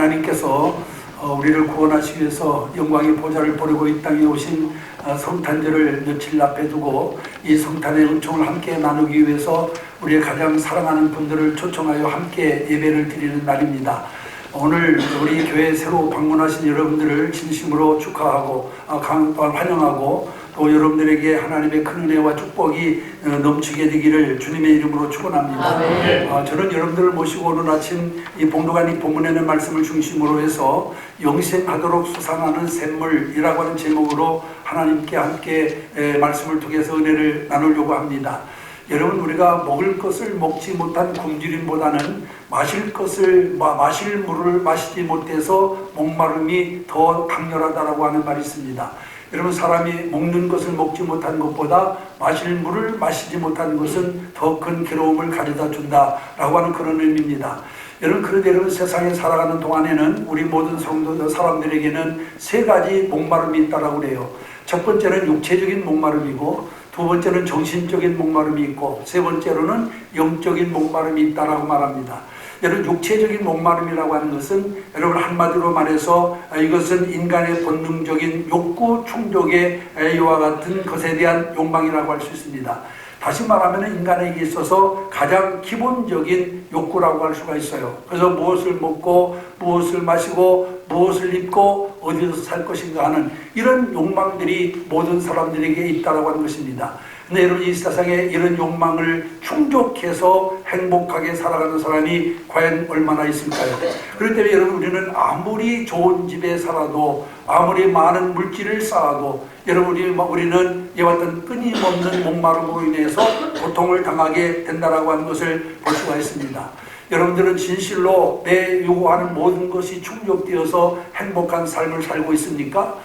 하나님께서 우리를 구원하시기 위해서 영광의 보좌를 보려고 이 땅에 오신 성탄절을 며칠 앞에 두고 이 성탄의 은총을 함께 나누기 위해서 우리의 가장 사랑하는 분들을 초청하여 함께 예배를 드리는 날입니다. 오늘 우리 교회에 새로 방문하신 여러분들을 진심으로 축하하고 환영하고 또 여러분들에게 하나님의 큰 은혜와 축복이 넘치게 되기를 주님의 이름으로 축원합니다. 저는 여러분들을 모시고 오늘 아침 이 봉도관이 본문에는 말씀을 중심으로 해서 영생하도록 솟아나는 샘물이라고 하는 제목으로 하나님께 함께 말씀을 통해서 은혜를 나누려고 합니다. 여러분, 우리가 먹을 것을 먹지 못한 굶주림보다는 마실 물을 마시지 못해서 목마름이 더 강렬하다라고 하는 말이 있습니다. 여러분, 사람이 먹는 것을 먹지 못한 것보다 마실 물을 마시지 못한 것은 더 큰 괴로움을 가져다 준다라고 하는 그런 의미입니다. 그런데 여러분, 세상에 살아가는 동안에는 우리 모든 성도 사람들에게는 세 가지 목마름이 있다라고 그래요. 첫 번째는 육체적인 목마름이고, 두 번째는 정신적인 목마름이 있고, 세 번째로는 영적인 목마름이 있다라고 말합니다. 여러분, 육체적인 목마름이라고 하는 것은 여러분 한마디로 말해서 이것은 인간의 본능적인 욕구 충족의 이와 같은 것에 대한 욕망이라고 할 수 있습니다. 다시 말하면 인간에게 있어서 가장 기본적인 욕구라고 할 수가 있어요. 그래서 무엇을 먹고 무엇을 마시고 무엇을 입고 어디서 살 것인가 하는 이런 욕망들이 모든 사람들에게 있다고 하는 것입니다. 근데 여러분, 이 세상에 이런 욕망을 충족해서 행복하게 살아가는 사람이 과연 얼마나 있을까요? 그렇기 때문에 여러분, 우리는 아무리 좋은 집에 살아도 아무리 많은 물질을 쌓아도 여러분, 우리는 이와 같은 끊임없는 목마름으로 인해서 고통을 당하게 된다라고 하는 것을 볼 수가 있습니다. 여러분들은 진실로 내 요구하는 모든 것이 충족되어서 행복한 삶을 살고 있습니까?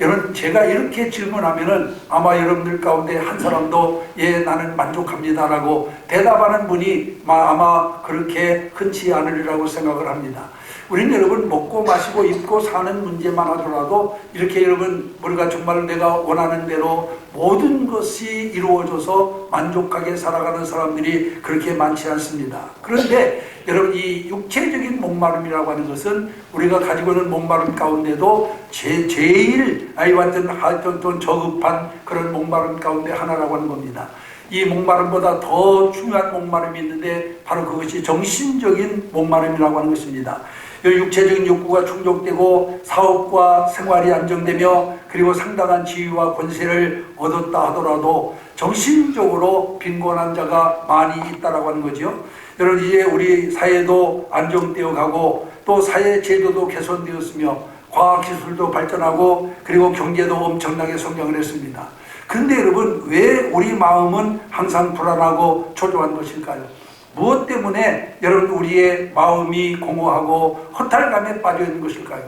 여러분, 제가 이렇게 질문하면은 아마 여러분들 가운데 한 사람도 예, 나는 만족합니다라고 대답하는 분이 아마 그렇게 흔치 않으리라고 생각을 합니다. 우리는 여러분, 먹고 마시고 입고 사는 문제만 하더라도 이렇게 여러분, 우리가 정말 내가 원하는 대로 모든 것이 이루어져서 만족하게 살아가는 사람들이 그렇게 많지 않습니다. 그런데 여러분, 이 육체적인 목마름이라고 하는 것은 우리가 가지고 있는 목마름 가운데도 제일 하여튼 저급한 그런 목마름 가운데 하나라고 하는 겁니다. 이 목마름보다 더 중요한 목마름이 있는데 바로 그것이 정신적인 목마름이라고 하는 것입니다. 육체적인 욕구가 충족되고 사업과 생활이 안정되며 그리고 상당한 지위와 권세를 얻었다 하더라도 정신적으로 빈곤한 자가 많이 있다라고 하는 거죠. 여러분, 이제 우리 사회도 안정되어 가고 또 사회 제도도 개선되었으며 과학기술도 발전하고 그리고 경제도 엄청나게 성장을 했습니다. 그런데 여러분, 왜 우리 마음은 항상 불안하고 초조한 것일까요? 무엇 때문에 여러분 우리의 마음이 공허하고 허탈감에 빠져 있는 것일까요?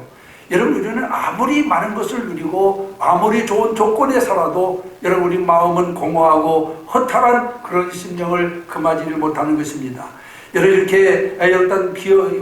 여러분, 우리는 아무리 많은 것을 누리고 아무리 좋은 조건에 살아도 여러분, 우리 마음은 공허하고 허탈한 그런 심령을 금하지를 못하는 것입니다. 여러분, 이렇게 일단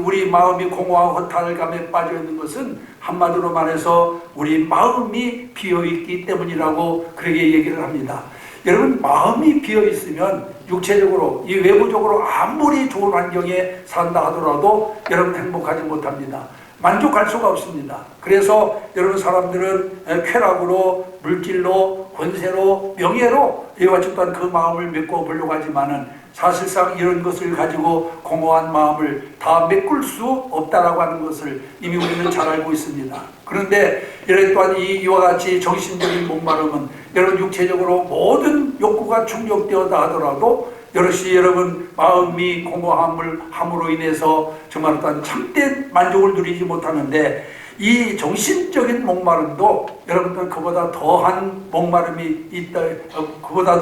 우리 마음이 공허하고 허탈감에 빠져 있는 것은 한마디로 말해서 우리 마음이 비어있기 때문이라고 그렇게 얘기를 합니다. 여러분, 마음이 비어있으면 육체적으로, 이 외부적으로 아무리 좋은 환경에 산다 하더라도 여러분 행복하지 못합니다. 만족할 수가 없습니다. 그래서 여러분, 사람들은 쾌락으로, 물질로, 권세로, 명예로 이와 같이 또한 그 마음을 메꿔 보려고 하지만은 사실상 이런 것을 가지고 공허한 마음을 다 메꿀 수 없다라고 하는 것을 이미 우리는 잘 알고 있습니다. 그런데 이런 또한 이와 같이 정신적인 목마름은 여러분, 육체적으로 모든 욕구가 충족되었다 하더라도 여러분 마음이 공허함으로 인해서 정말 어떤 참된 만족을 누리지 못하는데, 이 정신적인 목마름도 여러분들 그보다도 더한 목마름이 있다라고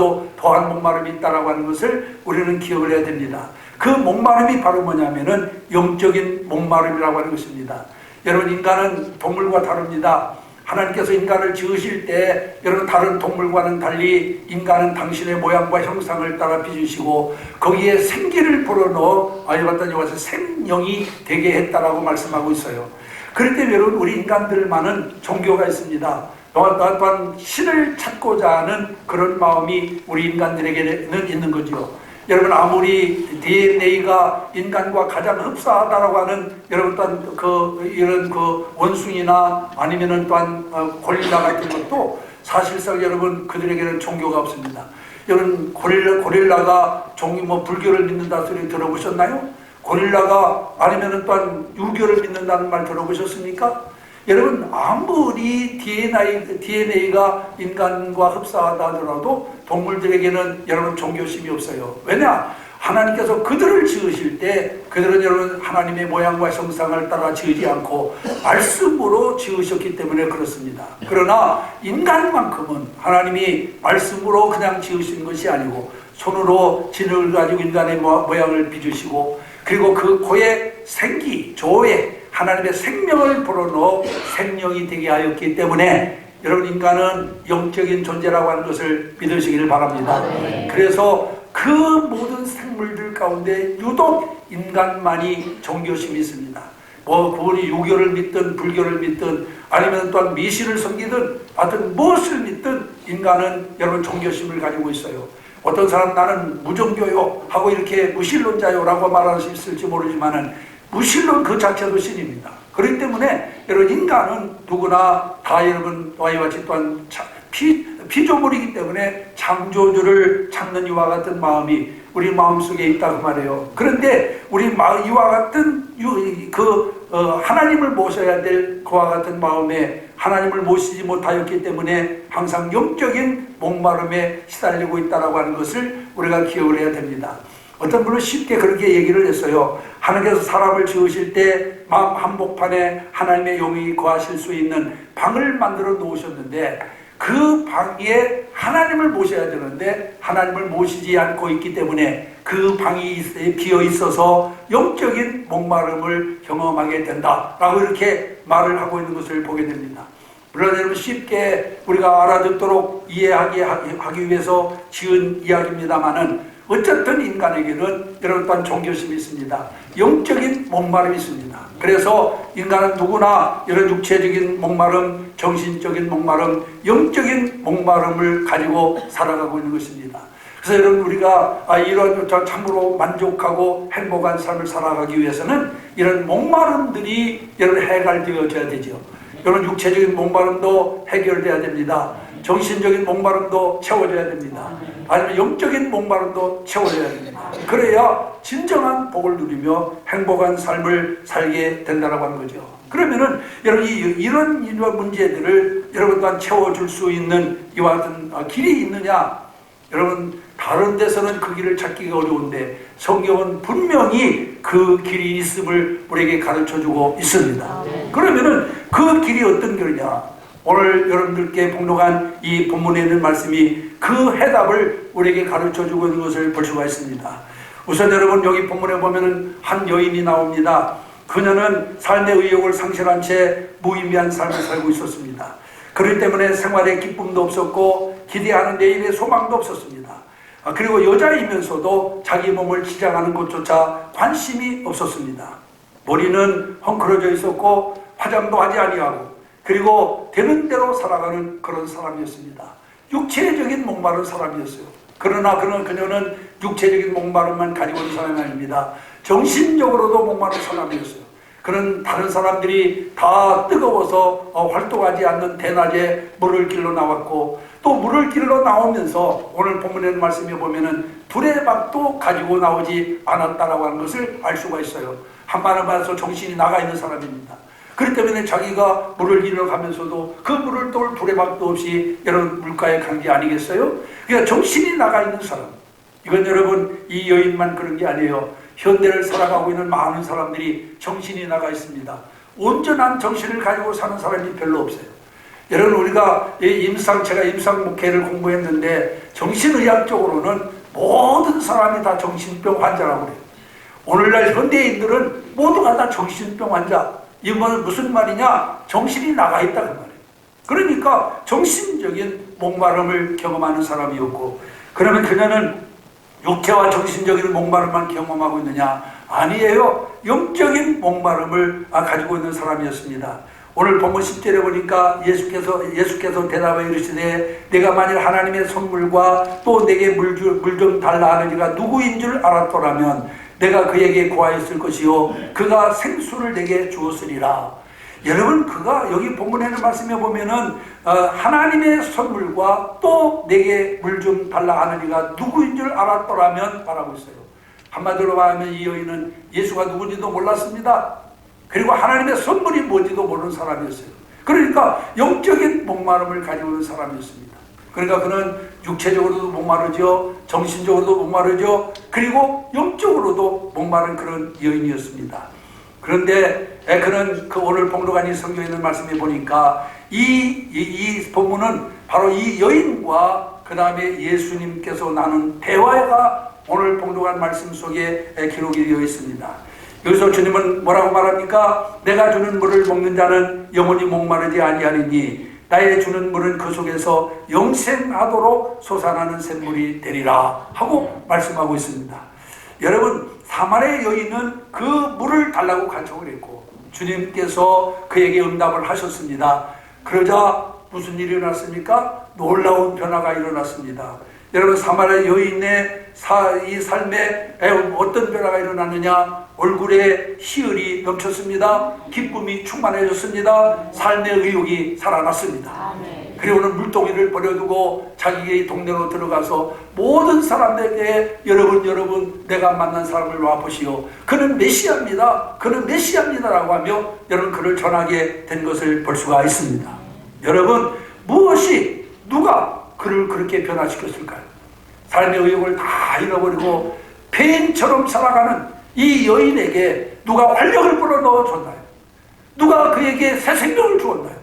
하는 것을 우리는 기억을 해야 됩니다. 그 목마름이 바로 뭐냐면은 영적인 목마름이라고 하는 것입니다. 여러분, 인간은 동물과 다릅니다. 하나님께서 인간을 지으실 때 여러분, 다른 동물과는 달리 인간은 당신의 모양과 형상을 따라 빚으시고 거기에 생기를 불어넣어 여기서 생명이 되게 했다라고 말씀하고 있어요. 그럴 때 여러분, 우리 인간들만은 종교가 있습니다. 또한 신을 찾고자 하는 그런 마음이 우리 인간들에게는 있는 거죠. 여러분 아무리 DNA가 인간과 가장 흡사하다라고 하는 여러분 또한 이런 원숭이나 아니면은 또한 고릴라 같은 것도 사실상 여러분 그들에게는 종교가 없습니다. 여러분 고릴라가 불교를 믿는다 소리 들어보셨나요? 고릴라가 아니면은 또한 유교를 믿는다는 말 들어보셨습니까? 여러분 아무리 DNA가 인간과 흡사하다 하더라도 동물들에게는 여러분 종교심이 없어요. 왜냐? 하나님께서 그들을 지으실 때 그들은 여러분 하나님의 모양과 형상을 따라 지으지 않고 말씀으로 지으셨기 때문에 그렇습니다. 그러나 인간만큼은 하나님이 말씀으로 그냥 지으신 것이 아니고 손으로 진흙을 가지고 인간의 모양을 빚으시고 그리고 그 코에 생기, 조에 하나님의 생명을 불어넣어 생명이 되게 하였기 때문에 여러분 인간은 영적인 존재라고 하는 것을 믿으시기를 바랍니다. 그래서 그 모든 생물들 가운데 유독 인간만이 종교심이 있습니다. 그분이 유교를 믿든 불교를 믿든 아니면 또한 미신을 섬기든 하여튼 무엇을 믿든 인간은 여러분 종교심을 가지고 있어요. 어떤 사람 나는 무종교요 하고 이렇게 무신론자요 라고 말할 수 있을지 모르지만은 무신론 그 자체도 신입니다. 그렇기 때문에 여러분 인간은 누구나 다 여러분 이와 같이 또한 피조물이기 때문에 창조주를 찾는 이와 같은 마음이 우리 마음속에 있다고 말해요. 그런데 우리 이와 같은 하나님을 모셔야 될 그와 같은 마음에 하나님을 모시지 못하였기 때문에 항상 영적인 목마름에 시달리고 있다고 하는 것을 우리가 기억을 해야 됩니다. 어떤 분은 쉽게 그렇게 얘기를 했어요. 하나님께서 사람을 지으실 때 마음 한복판에 하나님의 영이 거하실 수 있는 방을 만들어 놓으셨는데 그 방에 하나님을 모셔야 되는데 하나님을 모시지 않고 있기 때문에 그 방이 비어 있어서 영적인 목마름을 경험하게 된다라고 이렇게 말을 하고 있는 것을 보게 됩니다. 물론 여러분 쉽게 우리가 알아듣도록 이해하기 위해서 지은 이야기입니다만은 어쨌든 인간에게는 여러분 또한 종교심이 있습니다. 영적인 목마름이 있습니다. 그래서 인간은 누구나 이런 육체적인 목마름, 정신적인 목마름, 영적인 목마름을 가지고 살아가고 있는 것입니다. 그래서 여러분 우리가 이런 참으로 만족하고 행복한 삶을 살아가기 위해서는 이런 목마름들이 여러분 해결되어져야 되죠. 여러분 육체적인 목마름도 해결돼야 됩니다. 정신적인 목마름도 채워져야 됩니다. 아니면 영적인 목마름도 채워져야 됩니다. 그래야 진정한 복을 누리며 행복한 삶을 살게 된다고 하는 거죠. 그러면은 여러분 이런 문제들을 여러분 또한 채워줄 수 있는 이와 같은 길이 있느냐? 여러분 다른 데서는 그 길을 찾기가 어려운데 성경은 분명히 그 길이 있음을 우리에게 가르쳐주고 있습니다. 그러면은 그 길이 어떤 길이냐? 오늘 여러분들께 봉독한 이 본문에 있는 말씀이 그 해답을 우리에게 가르쳐주고 있는 것을 볼 수가 있습니다. 우선 여러분 여기 본문에 보면은 한 여인이 나옵니다. 그녀는 삶의 의욕을 상실한 채 무의미한 삶을 살고 있었습니다. 그렇기 때문에 생활에 기쁨도 없었고 기대하는 내일의 소망도 없었습니다. 그리고 여자이면서도 자기 몸을 치장하는 것조차 관심이 없었습니다. 머리는 헝클어져 있었고 화장도 하지 아니하고 그리고 되는 대로 살아가는 그런 사람이었습니다. 육체적인 목마른 사람이었어요. 그러나 그녀는 육체적인 목마름만 가지고 있는 사람이 아닙니다. 정신적으로도 목마른 사람이었어요. 그런 다른 사람들이 다 뜨거워서 활동하지 않는 대낮에 물을 길러 나왔고 또 물을 길러 나오면서 오늘 본문에 있는 말씀에 보면은 두레박도 가지고 나오지 않았다라고 하는 것을 알 수가 있어요. 한마디로 말해서 정신이 나가 있는 사람입니다. 그렇기 때문에 자기가 물을 길러 가면서도 그 물을 또 두레박도 없이 이런 물가에 간 게 아니겠어요? 그러니까 정신이 나가 있는 사람. 이건 여러분 이 여인만 그런 게 아니에요. 현대를 살아가고 있는 많은 사람들이 정신이 나가 있습니다. 온전한 정신을 가지고 사는 사람이 별로 없어요. 여러분 우리가 제가 임상 목회를 공부했는데 정신의학적으로는 모든 사람이 다 정신병 환자라고 그래요. 오늘날 현대인들은 모두가 다 정신병 환자. 이건 무슨 말이냐? 정신이 나가 있다 그 말이에요. 그러니까 정신적인 목마름을 경험하는 사람이었고 그러면 그녀는 육체와 정신적인 목마름만 경험하고 있느냐? 아니에요. 영적인 목마름을 가지고 있는 사람이었습니다. 오늘 본문 10절에 보니까 예수께서 대답하여 이르시되 내가 만일 하나님의 선물과 또 내게 물 좀 달라 하느니가 누구인 줄 알았더라면 내가 그에게 구하였을 것이요 그가 생수를 내게 주었으리라. 여러분, 그가 여기 본문에는 말씀해 보면은 하나님의 선물과 또 내게 물 좀 달라 하느니가 누구인 줄 알았더라면 말하고 있어요. 한마디로 말하면 이 여인은 예수가 누군지도 몰랐습니다. 그리고 하나님의 선물이 뭔지도 모르는 사람이었어요. 그러니까 영적인 목마름을 가지고 있는 사람이었습니다. 그러니까 그는 육체적으로도 목마르죠, 정신적으로도 목마르죠, 그리고 영적으로도 목마른 그런 여인이었습니다. 그런데 그는 그 오늘 봉독한 이 성경에 있는 말씀에 보니까 이 본문은 바로 이 여인과 그 다음에 예수님께서 나눈 대화가 오늘 봉독한 말씀 속에 기록이 되어 있습니다. 여기서 주님은 뭐라고 말합니까? 내가 주는 물을 먹는 자는 영원히 목마르지 아니하리니 나의 주는 물은 그 속에서 영생하도록 솟아나는 샘물이 되리라 하고 말씀하고 있습니다. 여러분, 사마리아 여인은 그 물을 달라고 간청을 했고 주님께서 그에게 응답을 하셨습니다. 그러자 무슨 일이 일어났습니까? 놀라운 변화가 일어났습니다. 여러분, 사마리아 여인의 이 삶에 어떤 변화가 일어났느냐? 얼굴에 희열이 넘쳤습니다. 기쁨이 충만해졌습니다. 삶의 의욕이 살아났습니다. 그리고는 물동이를 버려두고 자기의 동네로 들어가서 모든 사람들에게 여러분 내가 만난 사람을 와보시오. 그는 메시아입니다. 그는 메시아입니다라고 하며 여러분 그를 전하게 된 것을 볼 수가 있습니다. 여러분, 무엇이 누가 그를 그렇게 변화시켰을까요? 삶의 의욕을 다 잃어버리고 폐인처럼 살아가는 이 여인에게 누가 활력을 불어넣어 줬나요? 누가 그에게 새 생명을 주었나요?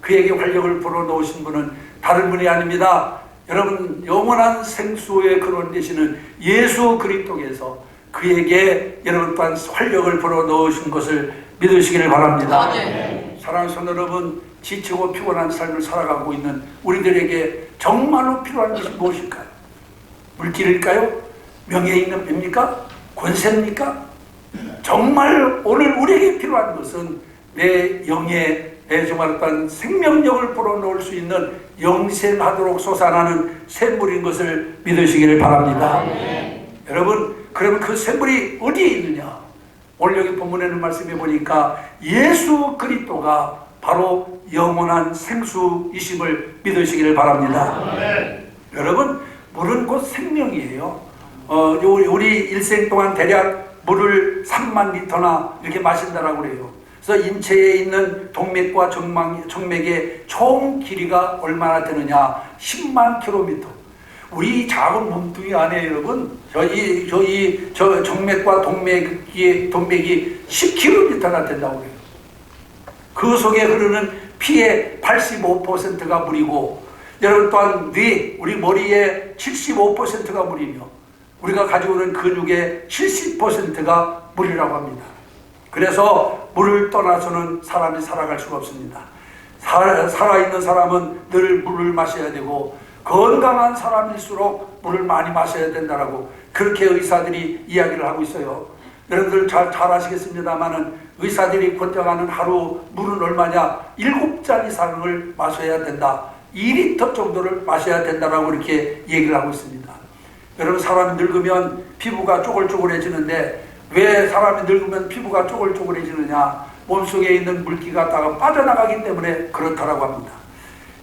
그에게 활력을 불어넣으신 분은 다른 분이 아닙니다. 여러분, 영원한 생수의 근원 되시는 예수 그리스도께서 그에게 여러분 또한 활력을 불어넣으신 것을 믿으시기를 바랍니다. 사랑하는 성도 여러분, 지치고 피곤한 삶을 살아가고 있는 우리들에게 정말로 필요한 것이 무엇일까요? 물질일까요? 명예입니까? 권세입니까? 정말 오늘 우리에게 필요한 것은 내 영에 정말 어떤 생명력을 불어넣을 수 있는 영생하도록 솟아나는 샘물인 것을 믿으시기를 바랍니다. 여러분, 그러면 그 샘물이 어디에 있느냐? 오늘 여기 본문에는 말씀해 보니까 예수 그리스도가 바로 영원한 생수이심을 믿으시기를 바랍니다. 여러분, 물은 곧 생명이에요. 우리 일생 동안 대략 물을 3만 리터나 이렇게 마신다라고 그래요. 그래서 인체에 있는 동맥과 정맥의 총 길이가 얼마나 되느냐? 10만 킬로미터. 우리 작은 몸뚱이 안에 여러분, 저 정맥과 동맥이 10km나 된다고 해요. 그 속에 흐르는 피의 85%가 물이고, 여러분 또한 우리 머리의 75%가 물이며, 우리가 가지고 있는 근육의 70%가 물이라고 합니다. 그래서 물을 떠나서는 사람이 살아갈 수가 없습니다. 살아있는 사람은 늘 물을 마셔야 되고, 건강한 사람일수록 물을 많이 마셔야 된다라고 그렇게 의사들이 이야기를 하고 있어요. 여러분들 잘 아시겠습니다만은 의사들이 권장하는 하루 물은 얼마냐? 7잔 이상을 마셔야 된다. 2리터 정도를 마셔야 된다라고 이렇게 얘기를 하고 있습니다. 여러분, 사람이 늙으면 피부가 쪼글쪼글해지는데 왜 사람이 늙으면 피부가 쪼글쪼글해지느냐? 몸속에 있는 물기가 다 빠져나가기 때문에 그렇다라고 합니다.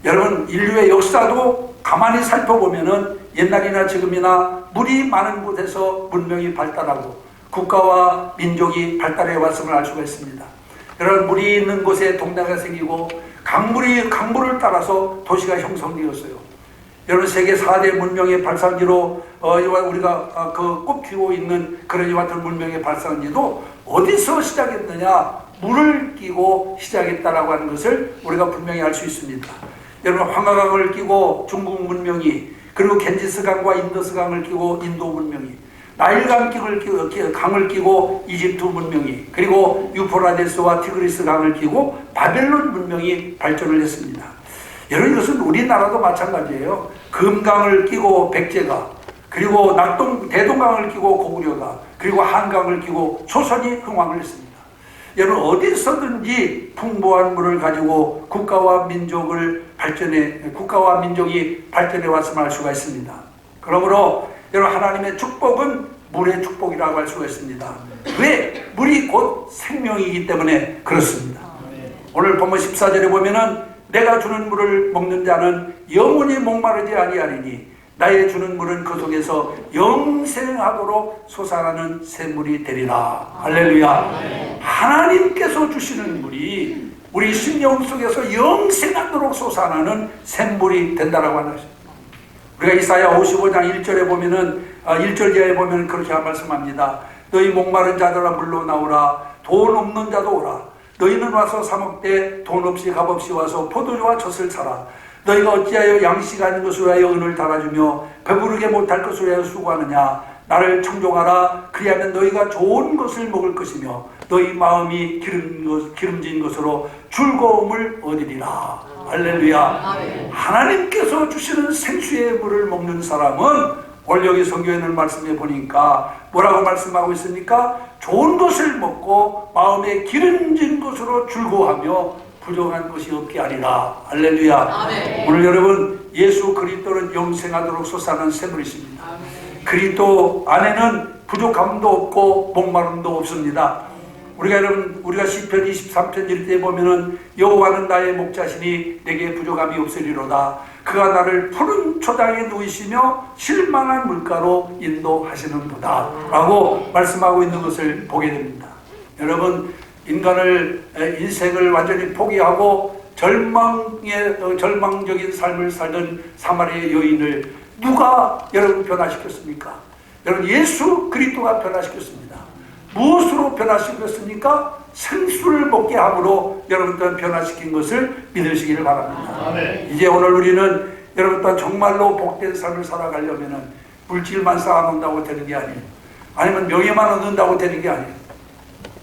여러분, 인류의 역사도 가만히 살펴보면은 옛날이나 지금이나 물이 많은 곳에서 문명이 발달하고 국가와 민족이 발달해 왔음을 알 수가 있습니다. 여러분, 물이 있는 곳에 동네가 생기고 강물을 따라서 도시가 형성되었어요. 여러분, 세계 4대 문명의 발상지로 우리가 꼽히고 있는 그런 이와 같은 문명의 발상지도 어디서 시작했느냐? 물을 끼고 시작했다라고 하는 것을 우리가 분명히 알 수 있습니다. 여러분, 황하강을 끼고 중국 문명이, 그리고 겐지스강과 인더스강을 끼고 인도 문명이, 나일강을 끼고 이집트 문명이, 그리고 유프라데스와 티그리스 강을 끼고 바벨론 문명이 발전을 했습니다. 여러분, 이것은 우리나라도 마찬가지예요. 금강을 끼고 백제가, 그리고 대동강을 끼고 고구려가, 그리고 한강을 끼고 조선이 흥왕을 했습니다. 여러분 어디서든지 풍부한 물을 가지고 국가와 민족이 발전해 왔음을 알 수가 있습니다. 그러므로 여러분 하나님의 축복은 물의 축복이라고 할 수가 있습니다. 왜? 물이 곧 생명이기 때문에 그렇습니다. 오늘 본문 14절에 보면은 내가 주는 물을 먹는 자는 영원히 목마르지 아니하리니 나의 주는 물은 그 속에서 영생하도록 솟아나는 샘물이 되리라. 할렐루야. 하나님께서 주시는 물이 우리 심령 속에서 영생하도록 솟아나는 샘물이 된다라고 하는 것입니다. 우리가 이사야 55장 1절에 보면은 1절 이하에 보면 그렇게 말씀합니다. 너희 목마른 자들아 물로 나오라. 돈 없는 자도 오라. 너희는 와서 사 먹되 돈 없이 값없이 와서 포도주와 젖을 사라. 너희가 어찌하여 양식 아닌 것을 위하여 은을 달아주며 배부르게 못할 것을 위하여 수고하느냐. 나를 청종하라. 그리하면 너희가 좋은 것을 먹을 것이며 너희 마음이 기름진 것으로 즐거움을 얻으리라. 할렐루야. 하나님께서 주시는 생수의 물을 먹는 사람은 오늘 여기 성경에는 말씀해 보니까 뭐라고 말씀하고 있습니까? 좋은 것을 먹고 마음에 기름진 것으로 즐거워하며 부족한 것이 없게 하리라. 할렐루야. 아멘. 오늘 여러분 예수 그리스도는 영생하도록 솟아나는 샘물이십니다. 그리스도 안에는 부족함도 없고 목마름도 없습니다. 우리가 시편 23편 1때 보면은 여호와는 나의 목자시니 내게 부족함이 없으리로다. 그가 나를 푸른 초장에 누이시며 실만한 물가로 인도하시는도다 라고 말씀하고 있는 것을 보게 됩니다. 여러분 인생을 완전히 포기하고 절망적인 삶을 살던 사마리아 여인을 누가 여러분 변화시켰습니까? 여러분 예수 그리스도가 변화시켰습니다. 무엇으로 변화시켰습니까? 생수를 먹게 함으로 여러분들 변화시킨 것을 믿으시기를 바랍니다. 아멘. 이제 오늘 우리는 여러분들 정말로 복된 삶을 살아가려면 물질만 쌓아놓는다고 되는 게 아니에요. 아니면 명예만 얻는다고 되는 게 아니에요.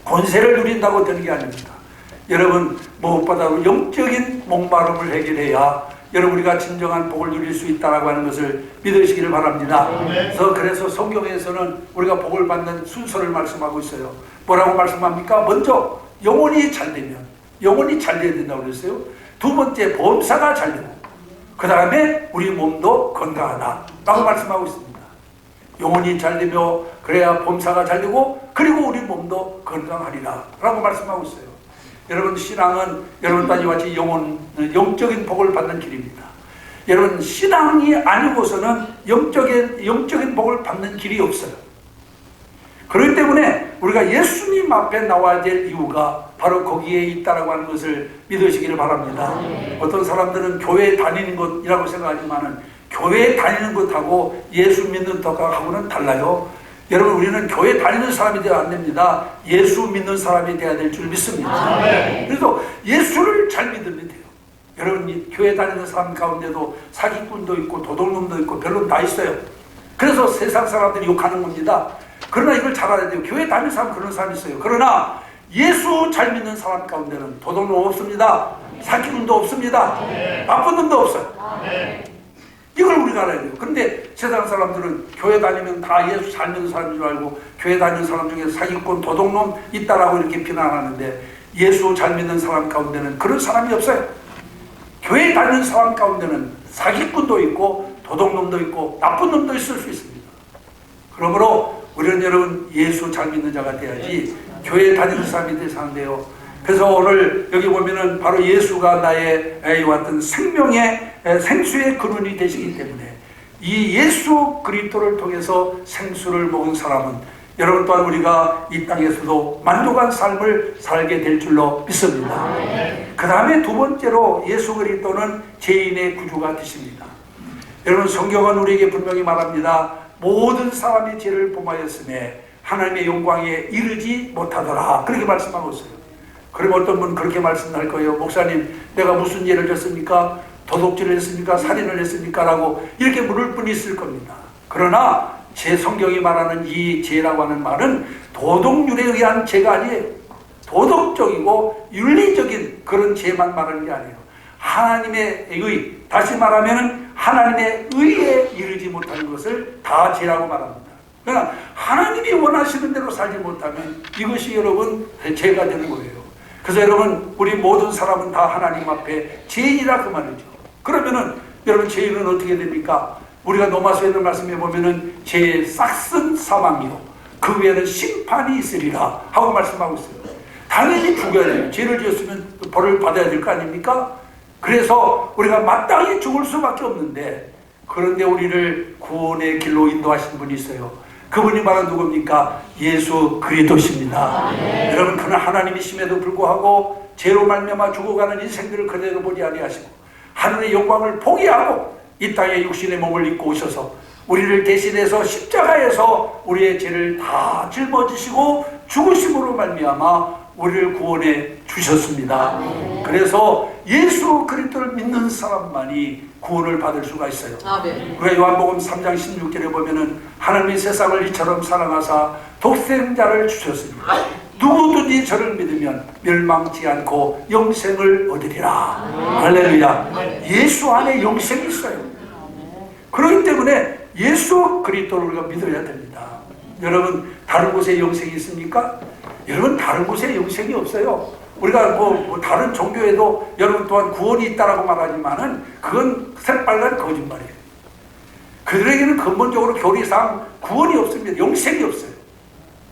권세를 누린다고 되는 게 아닙니다. 여러분 무엇보다도 영적인 목마름을 해결해야 여러분 우리가 진정한 복을 누릴 수 있다고 하는 것을 믿으시기를 바랍니다. 그래서 성경에서는 우리가 복을 받는 순서를 말씀하고 있어요. 뭐라고 말씀합니까? 먼저 영혼이 잘되면 영혼이 잘돼야 된다고 그랬어요. 두 번째 범사가 잘되고 그 다음에 우리 몸도 건강하다 라고 말씀하고 있습니다. 영혼이 잘되며 그래야 범사가 잘되고 그리고 우리 몸도 건강하리라 라고 말씀하고 있어요. 여러분 신앙은 여러분과 이와 같이 영적인 복을 받는 길입니다. 여러분 신앙이 아니고서는 영적인 복을 받는 길이 없어요. 그렇기 때문에 우리가 예수님 앞에 나와야 될 이유가 바로 거기에 있다라고 하는 것을 믿으시기를 바랍니다. 어떤 사람들은 교회 다니는 것이라고 생각하지만은 교회 다니는 것하고 예수 믿는 것하고는 달라요. 여러분 우리는 교회 다니는 사람이 되어야 안 됩니다. 예수 믿는 사람이 되어야 될 줄 믿습니다. 그래서 예수를 잘 믿으면 돼요. 여러분 교회 다니는 사람 가운데도 사기꾼도 있고 도둑놈도 있고 별로 다 있어요. 그래서 세상 사람들이 욕하는 겁니다. 그러나 이걸 잘 알아야 돼요. 교회 다니는 사람 그런 사람이 있어요. 그러나 예수 잘 믿는 사람 가운데는 도둑놈 없습니다. 사기꾼도 없습니다. 나쁜 놈도 없어요. 이걸 우리가 알아야 돼요. 그런데 세상 사람들은 교회 다니면 다 예수 잘 믿는 사람인 줄 알고 교회 다니는 사람 중에 사기꾼 도둑놈 있다라고 이렇게 비난하는데 예수 잘 믿는 사람 가운데는 그런 사람이 없어요. 교회 다니는 사람 가운데는 사기꾼도 있고 도둑놈도 있고 나쁜 놈도 있을 수 있습니다. 그러므로 우리는 여러분 예수 잘 믿는 자가 돼야지 교회 다니는 사람이 돼서 안 돼요. 그래서 오늘 여기 보면은 바로 예수가 나의 이와 같은 생명의 생수의 근원이 되시기 때문에 이 예수 그리스도를 통해서 생수를 먹은 사람은 여러분 또한 우리가 이 땅에서도 만족한 삶을 살게 될 줄로 믿습니다. 그 다음에 두 번째로 예수 그리스도는 죄인의 구주가 되십니다. 여러분 성경은 우리에게 분명히 말합니다. 모든 사람이 죄를 범하였음에 하나님의 영광에 이르지 못하더라 그렇게 말씀하고 있어요. 그럼 어떤 분 그렇게 말씀할 거예요. 목사님 내가 무슨 죄를 졌습니까? 도둑질을 했습니까? 살인을 했습니까? 라고 이렇게 물을 분이 있을 겁니다. 그러나 제 성경이 말하는 이 죄라고 하는 말은 도덕률에 의한 죄가 아니에요. 도덕적이고 윤리적인 그런 죄만 말하는 게 아니에요. 하나님의 의, 다시 말하면 하나님의 의에 이르지 못하는 것을 다 죄라고 말합니다. 그러나 하나님이 원하시는 대로 살지 못하면 이것이 여러분 죄가 되는 거예요. 그래서 여러분 우리 모든 사람은 다 하나님 앞에 죄인이라 그 말이죠. 그러면은 여러분 죄인은 어떻게 됩니까? 우리가 로마서에 있는 말씀에 보면은 죄의 싹슨 사망이요 그 외에는 심판이 있으리라 하고 말씀하고 있어요. 당연히 죽어야 돼요. 죄를 지었으면 벌을 받아야 될 거 아닙니까? 그래서 우리가 마땅히 죽을 수밖에 없는데, 그런데 우리를 구원의 길로 인도하신 분이 있어요. 그분이 바로 누굽니까? 예수 그리스도십니다. 여러분 그는 하나님이심에도 불구하고 죄로 말미암아 죽어가는 인생들을 그대로 보지 아니하시고 하늘의 영광을 포기하고 이 땅에 육신의 몸을 입고 오셔서 우리를 대신해서 십자가에서 우리의 죄를 다 짊어지시고 죽으심으로 말미암아 우리를 구원해 주셨습니다. 그래서 예수 그리스도를 믿는 사람만이 구원을 받을 수가 있어요. 우리가 요한복음 3장 16절에 보면은 하나님이 세상을 이처럼 사랑하사 독생자를 주셨으니 누구든지 저를 믿으면 멸망치 않고 영생을 얻으리라. 할렐루야. 예수 안에 영생이 있어요. 그렇기 때문에 예수 그리스도를 우리가 믿어야 됩니다. 여러분 다른 곳에 영생이 있습니까? 여러분 다른 곳에 영생이 없어요. 우리가 뭐 다른 종교에도 여러분 또한 구원이 있다라고 말하지만은 그건 새빨간 거짓말이에요. 그들에게는 근본적으로 교리상 구원이 없습니다. 영생이 없어요.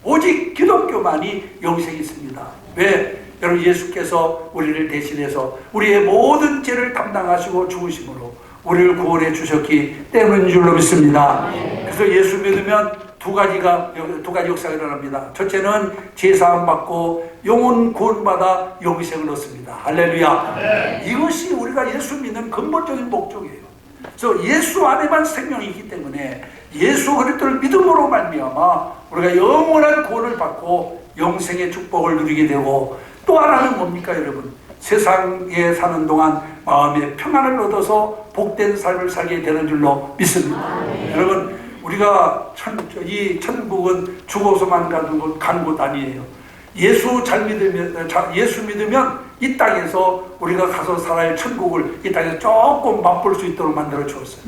오직 기독교만이 영생이 있습니다. 왜? 여러분 예수께서 우리를 대신해서 우리의 모든 죄를 담당하시고 죽으심으로 우리를 구원해 주셨기 때문인 줄로 믿습니다. 그래서 예수 믿으면 두 가지 역사가 일어납니다. 첫째는 제사함 받고 영혼 구원받아 영생을 얻습니다. 할렐루야. 이것이 우리가 예수 믿는 근본적인 목적이에요. 그래서 예수 안에만 생명이 있기 때문에 예수 그리스도를 믿음으로 말미암아 우리가 영원한 구원을 받고 영생의 축복을 누리게 되고, 또 하나는 뭡니까 여러분? 세상에 사는 동안 마음의 평안을 얻어서 복된 삶을 살게 되는 줄로 믿습니다. 여러분 우리가 이 천국은 죽어서만 간 곳 아니에요. 예수 믿으면 이 땅에서 우리가 가서 살아야 할 천국을 이 땅에서 조금 맛볼 수 있도록 만들어 주었어요.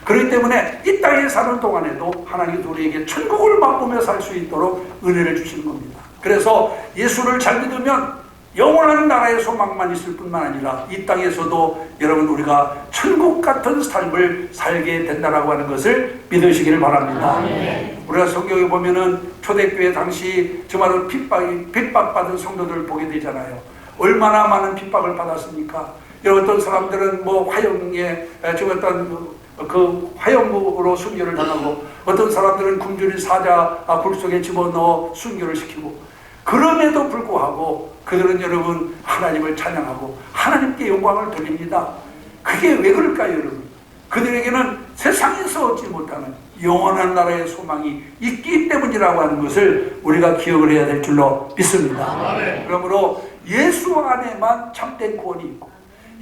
그렇기 때문에 이 땅에 사는 동안에도 하나님이 우리에게 천국을 맛보며 살 수 있도록 은혜를 주시는 겁니다. 그래서 예수를 잘 믿으면 영원한 나라의 소망만 있을 뿐만 아니라 이 땅에서도 여러분 우리가 천국 같은 삶을 살게 된다라고 하는 것을 믿으시기를 바랍니다. 우리가 성경에 보면은 초대교회 당시 정말로 핍박받은 성도들을 보게 되잖아요. 얼마나 많은 핍박을 받았습니까? 어떤 사람들은 뭐 화형에 지금 어떤 화형으로 순교를 당하고, 어떤 사람들은 굶주린 사자 굴 속에 집어넣어 순교를 시키고, 그럼에도 불구하고 그들은 여러분 하나님을 찬양하고 하나님께 영광을 돌립니다. 그게 왜 그럴까요 여러분? 그들에게는 세상에서 얻지 못하는 영원한 나라의 소망이 있기 때문이라고 하는 것을 우리가 기억을 해야 될 줄로 믿습니다. 그러므로 예수 안에만 참된 구원이 있고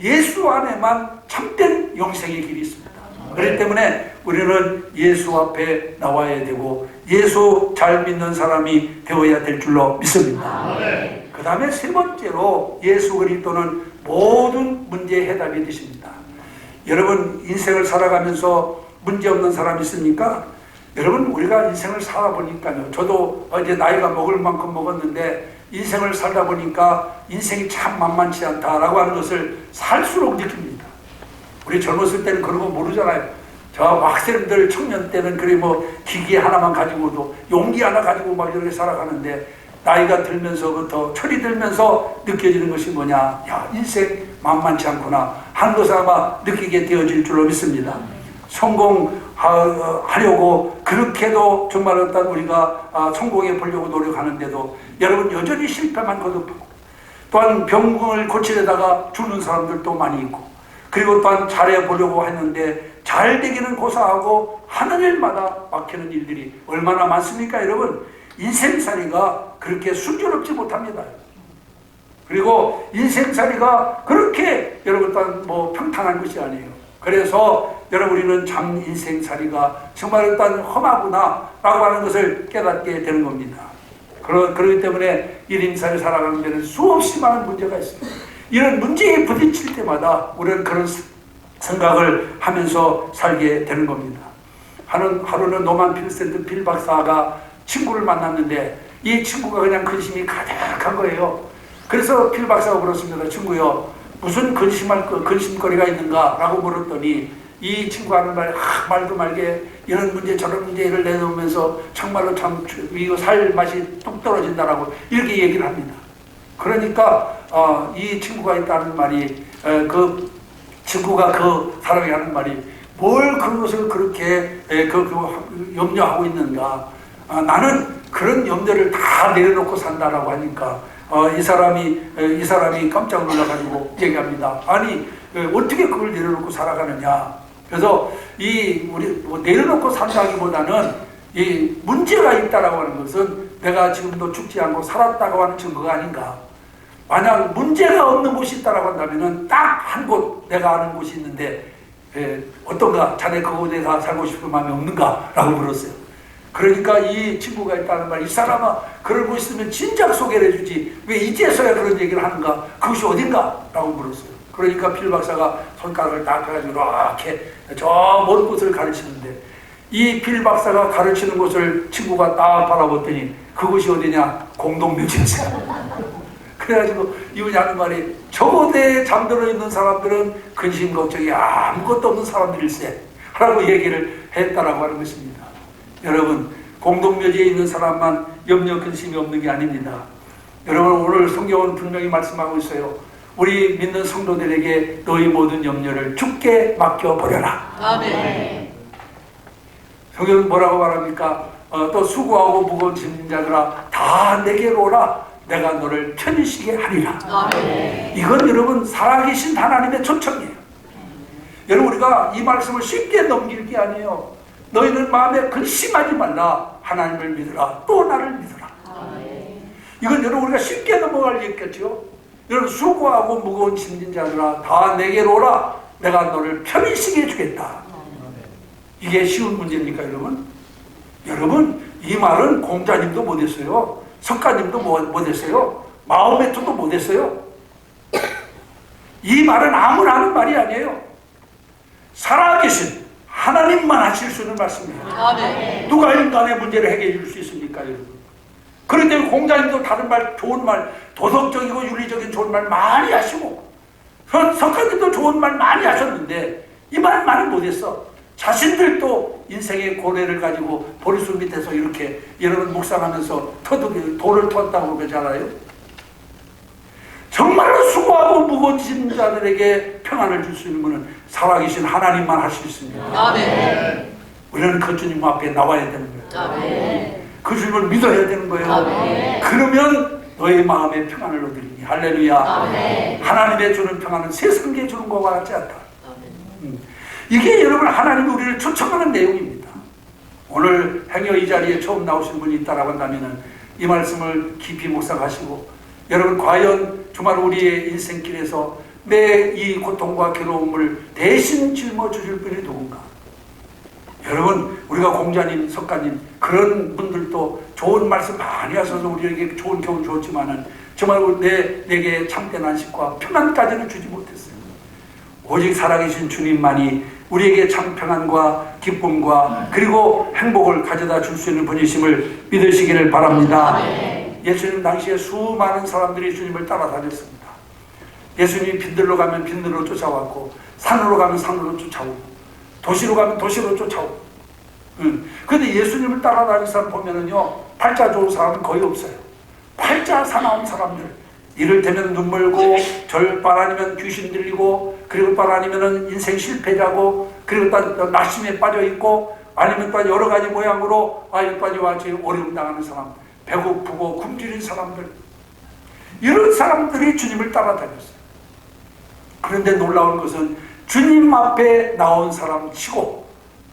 예수 안에만 참된 영생의 길이 있습니다. 그렇기 때문에 우리는 예수 앞에 나와야 되고 예수 잘 믿는 사람이 되어야 될 줄로 믿습니다. 그 다음에 세 번째로 예수 그리스도는 모든 문제의 해답이 되십니다. 여러분 인생을 살아가면서 문제없는 사람 있습니까? 여러분 우리가 인생을 살아보니까요, 저도 이제 나이가 먹을 만큼 먹었는데 인생을 살다 보니까 인생이 참 만만치 않다라고 하는 것을 살수록 느낍니다. 우리 젊었을 때는 그런 거 모르잖아요. 저 학생들 청년 때는 그래 뭐 기기 하나만 가지고도 용기 하나 가지고 막 이렇게 살아가는데, 나이가 들면서부터 철이 들면서 느껴지는 것이 뭐냐, 야 인생 만만치 않구나 하는 것을 아마 느끼게 되어질 줄로 믿습니다. 성공하려고 그렇게도 정말 어떤 우리가 성공해 보려고 노력하는데도 여러분 여전히 실패만 거듭하고, 또한 병을 고치려다가 죽는 사람들도 많이 있고, 그리고 또한 잘해보려고 했는데 잘 되기는 고사하고 하는 일마다 막히는 일들이 얼마나 많습니까 여러분? 인생살이가 그렇게 순조롭지 못합니다. 그리고 인생살이가 그렇게 여러분 또한 뭐 평탄한 것이 아니에요. 그래서 여러분 우리는 참 인생살이가 정말 일단 험하구나 라고 하는 것을 깨닫게 되는 겁니다. 그렇기 때문에 이 인생을 살아가는 데는 수없이 많은 문제가 있습니다. 이런 문제에 부딪힐 때마다 우리는 그런 생각을 하면서 살게 되는 겁니다. 하루는 노만 필센트 필 박사가 친구를 만났는데 이 친구가 그냥 근심이 가득한 거예요. 그래서 필 박사가 물었습니다. 친구요, 무슨 근심거리가 있는가? 라고 물었더니 이 친구가 하는 말이 말도 말게 이런 문제 저런 문제를 내놓으면서 정말로 참 이거 살 맛이 뚝 떨어진다라고 이렇게 얘기를 합니다. 그러니까 이 친구가 있다는 말이 그 친구가 그 사람이 하는 말이 뭘 그것을 그렇게 염려하고 있는가? 나는 그런 염려를 다 내려놓고 산다라고 하니까 이 사람이 깜짝 놀라가지고 얘기합니다. 아니 어떻게 그걸 내려놓고 살아가느냐? 그래서 우리 내려놓고 산다기보다는 이 문제가 있다라고 하는 것은 내가 지금도 죽지 않고 살았다고 하는 증거가 아닌가? 만약 문제가 없는 곳이 있다라고 한다면은 딱 한 곳 내가 아는 곳이 있는데 어떤가? 자네 그곳에 가 살고 싶은 마음이 없는가? 라고 물었어요. 그러니까 이 친구가 있다는 말, 이 사람아 그러고 있으면 진작 소개를 해주지 왜 이제서야 그런 얘기를 하는가? 그것이 어딘가? 라고 물었어요. 그러니까 필 박사가 손가락을 딱 펴가지고 이렇게 저 먼 곳을 가르치는데 이 필 박사가 가르치는 곳을 친구가 딱 바라봤더니 그곳이 어디냐? 공동묘지였어요. 그래가지고 이분이 하는 말이 저곳에 잠들어 있는 사람들은 근심 걱정이 아무것도 없는 사람들일세 라고 얘기를 했다라고 하는 것입니다. 여러분, 공동묘지에 있는 사람만 염려 근심이 없는 게 아닙니다. 여러분, 오늘 성경은 분명히 말씀하고 있어요. 우리 믿는 성도들에게 너희 모든 염려를 주께 맡겨버려라. 아멘. 성경은 뭐라고 말합니까? 또 수고하고 무거운 짐진 자들아 다 내게로 오라. 내가 너를 편히 쉬게 하리라. 아멘. 이건 여러분 살아계신 하나님의 초청이에요. 여러분, 우리가 이 말씀을 쉽게 넘길 게 아니에요. 너희는 마음에 근심하지 말라. 하나님을 믿으라. 또 나를 믿으라. 아멘. 이건 여러분 우리가 쉽게 넘어갈 얘기겠죠. 여러분, 수고하고 무거운 짐진 자들아 다 내게로 오라. 내가 너를 편히 쉬게 해주겠다. 이게 쉬운 문제입니까 여러분? 여러분, 이 말은 공자님도 못했어요. 석가님도 못했어요. 마호메트도 못했어요. 이 말은 아무나 하는 말이 아니에요. 살아계신 하나님만 하실 수 있는 말씀이에요. 아멘. 누가 인간의 문제를 해결해 줄 수 있습니까 여러분? 그런데 공자님도 다른 말, 좋은 말, 도덕적이고 윤리적인 좋은 말 많이 하시고 석가님도 좋은 말 많이 하셨는데 이 말은 못했어. 자신들도 인생의 고뇌를 가지고 보리수 밑에서 이렇게 여러분 묵상하면서 돌을 텄다고 그러잖아요. 정말로 수고하고 무거운 짐 자들에게 평안을 줄 수 있는 분은 살아계신 하나님만 할 수 있습니다. 아멘. 우리는 그 주님 앞에 나와야 되는 거예요. 아멘. 그 주님을 믿어야 되는 거예요. 아멘. 그러면 너의 마음에 평안을 얻으리니. 할렐루야. 아멘. 하나님의 주는 평안은 세상에 주는 것과 같지 않다. 이게 여러분 하나님이 우리를 초청하는 내용입니다. 오늘 행여 이 자리에 처음 나오신 분이 있다라고 한다면 이 말씀을 깊이 묵상하시고 여러분, 과연 정말 우리의 인생길에서 내 이 고통과 괴로움을 대신 짊어주실 분이 누군가? 여러분, 우리가 공자님, 석가님 그런 분들도 좋은 말씀 많이 하셔서 우리에게 좋은 교훈 주었지만은 정말 내게 참된 안식과 평안까지는 주지 못했어요. 오직 살아계신 주님만이 우리에게 참 평안과 기쁨과 그리고 행복을 가져다 줄 수 있는 분이심을 믿으시기를 바랍니다. 예수님 당시에 수많은 사람들이 주님을 따라다녔습니다. 예수님이 빈들로 가면 빈들로 쫓아왔고 산으로 가면 산으로 쫓아오고 도시로 가면 도시로 쫓아오고 그런데 예수님을 따라다니는 사람 보면은요, 팔자 좋은 사람은 거의 없어요. 팔자 사나운 사람들, 이를테면 눈멀고 절반 아니면 귀신 들리고 그리고 또 아니면은 인생 실패자고 그리고 또 낙심에 빠져 있고 아니면 또 여러 가지 모양으로 또와 어려움 당하는 사람, 배고프고 굶주린 사람들, 이런 사람들이 주님을 따라다녔어요. 그런데 놀라운 것은 주님 앞에 나온 사람 치고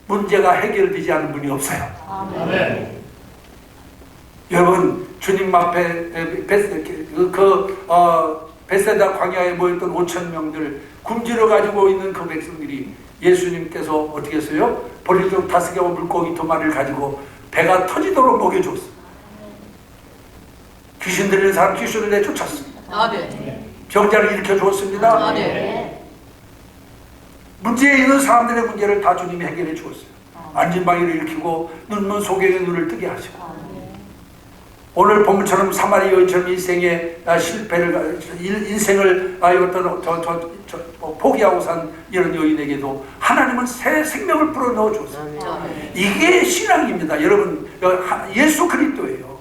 문제가 해결되지 않은 분이 없어요. 아멘. 여러분, 주님 앞에 베세다 광야에 모였던 5,000명들 굶주려 가지고 있는 그 백성들이 예수님께서 어떻게 했어요? 보리떡 5개와 물고기 2마리를 가지고 배가 터지도록 먹여줬어요. 귀신 들리는 사람 귀신을 내쫓았습니다. 아멘. 병자를 일으켜 주었습니다. 아멘. 문제에 있는 사람들의 문제를 다 주님이 해결해 주었어요. 안진방위를 일으키고 눈먼 소경의 눈을 뜨게 하시고, 오늘 본문처럼 사마리 여인처럼 인생의 실패를, 인생을 포기하고 산 이런 여인에게도 하나님은 새 생명을 불어넣어 줬어요. 이게 신앙입니다. 여러분, 예수 그리스도예요.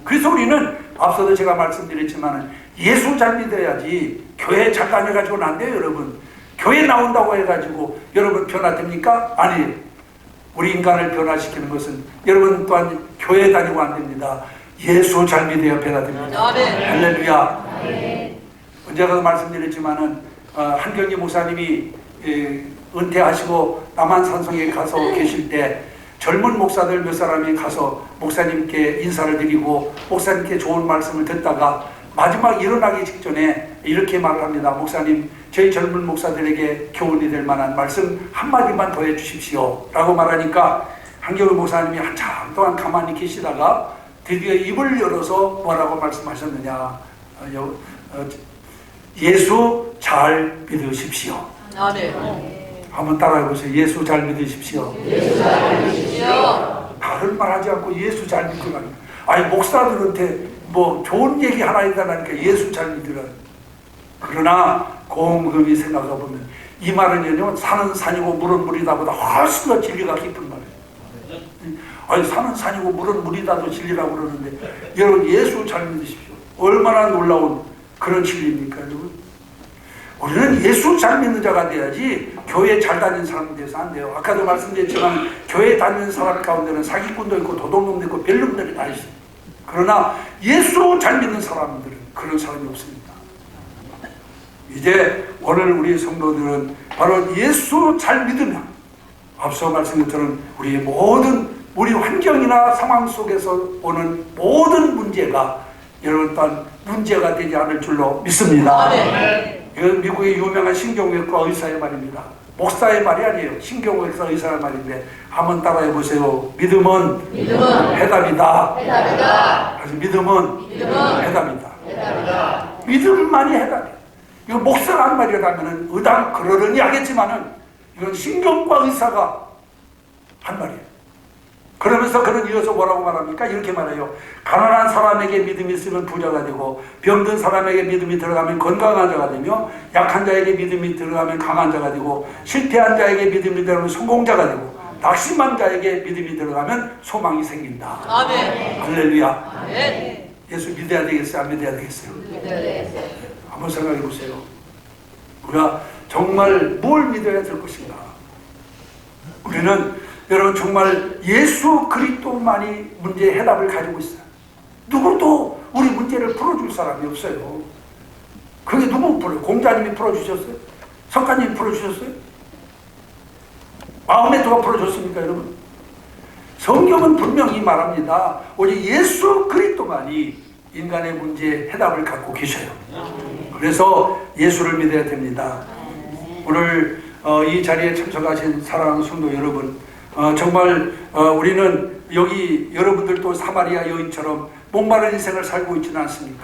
그래서 우리는 앞서도 제가 말씀드렸지만 예수 잘 믿어야지 교회 잘 다녀가지고는 안 돼요. 여러분, 교회 나온다고 해가지고 여러분 변화됩니까? 아니에요. 우리 인간을 변화시키는 것은 여러분 또한 교회 다니고 안 됩니다. 예수 잘 믿어야 변화됩니다. 할렐루야. 언제가도 말씀드렸지만은 한경희 목사님이 은퇴하시고 남한산성에 가서 계실 때 젊은 목사들 몇 사람이 가서 목사님께 인사를 드리고 목사님께 좋은 말씀을 듣다가 마지막 일어나기 직전에 이렇게 말을 합니다. 목사님, 저희 젊은 목사들에게 교훈이 될 만한 말씀 한마디만 더 해주십시오 라고 말하니까 한경희 목사님이 한참 동안 가만히 계시다가 드디어 입을 열어서 뭐라고 말씀하셨느냐, 예수 잘 믿으십시오. 한번 따라해보세요. 예수 잘 믿으십시오. 예수 잘 믿으십시오. 다른 말 하지 않고 예수 잘 믿으라. 아니 목사들한테 뭐 좋은 얘기 하나 있다니까 예수 잘 믿으라. 그러나 곰곰이 생각해 보면 이 말은요, 산은 산이고 물은 물이다보다 훨씬 더 진리가 깊은 말이에요. 아니 산은 산이고 물은 물이다도 진리라고 그러는데 여러분 예수 잘 믿으십시오. 얼마나 놀라운 그런 진리입니까 여러분? 우리는 예수 잘 믿는 자가 돼야지 교회 잘 다니는 사람 돼서 안 돼요. 아까도 말씀드렸지만 교회 다니는 사람 가운데는 사기꾼도 있고 도둑놈도 있고 별놈들이 다 있어요. 그러나 예수 잘 믿는 사람들은 그런 사람이 없습니다. 이제 오늘 우리 성도들은 바로 예수 잘 믿으면 앞서 말씀드린 것처럼 우리의 모든 우리 환경이나 상황 속에서 오는 모든 문제가 여러분 또한 문제가 되지 않을 줄로 믿습니다. 이건 미국의 유명한 신경외과 의사의 말입니다. 목사의 말이 아니에요. 신경외과 의사의 말인데 한번 따라해 보세요. 믿음은 해답이다. 믿음은 해답이다. 믿음만이 해답이에요. 이거 목사가 한 말이라면 의당 그러려니 하겠지만은 이건 신경과 의사가 한 말이에요. 그러면서 그는 이어서 뭐라고 말합니까? 이렇게 말해요. 가난한 사람에게 믿음이 있으면 부자가 되고 병든 사람에게 믿음이 들어가면 건강한 자가 되며 약한 자에게 믿음이 들어가면 강한 자가 되고 실패한 자에게 믿음이 들어가면 성공자가 되고 낙심한 자에게 믿음이 들어가면 소망이 생긴다. 아멘. 할렐루야. 아멘. 예수 믿어야 되겠어요? 안 믿어야 되겠어요? 믿어야 되겠어요. 한번 생각해 보세요. 우리가 정말 뭘 믿어야 될 것인가? 우리는 여러분 정말 예수 그리스도만이 문제의 해답을 가지고 있어요. 누구도 우리 문제를 풀어줄 사람이 없어요. 그게 누구 풀어요? 공자님이 풀어주셨어요? 성가님이 풀어주셨어요? 마음에 누가 풀어줬습니까 여러분? 성경은 분명히 말합니다. 오직 예수 그리스도만이 인간의 문제의 해답을 갖고 계셔요. 그래서 예수를 믿어야 됩니다. 오늘 이 자리에 참석하신 사랑하는 성도 여러분, 정말 우리는 여기 여러분들도 사마리아 여인처럼 목마른 인생을 살고 있지는 않습니까?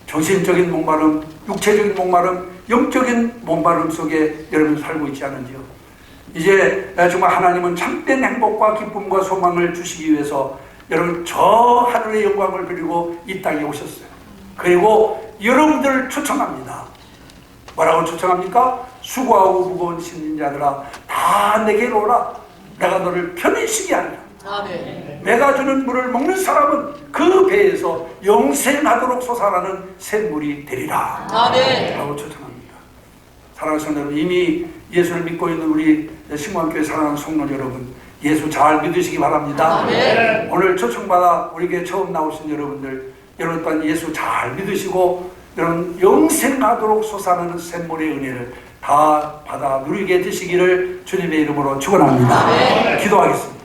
정신적인 목마름, 육체적인 목마름, 영적인 목마름 속에 여러분 살고 있지 않은지요? 이제 정말 하나님은 참된 행복과 기쁨과 소망을 주시기 위해서 여러분 저 하늘의 영광을 누리고 이 땅에 오셨어요. 그리고 여러분들을 초청합니다. 뭐라고 초청합니까? 수고하고 무거운 짐진 자들아 다 내게로 오라. 내가 너를 편히 쉬게 하리라. 아멘. 내가 주는 물을 먹는 사람은 그 배에서 영생하도록 솟아나는 샘물이 되리라. 아멘. 라고 초청합니다. 사랑하는 성도 여러분, 이미 예수를 믿고 있는 우리 신광교회 사랑하는 성도 여러분, 예수 잘 믿으시기 바랍니다. 아멘. 오늘 초청받아 우리 교회 처음 나오신 여러분들, 여러분 또한 예수 잘 믿으시고 여러분 영생하도록 솟아나는 샘물의 은혜를 다 받아 누리게 되시기를 주님의 이름으로 축원합니다. 기도하겠습니다.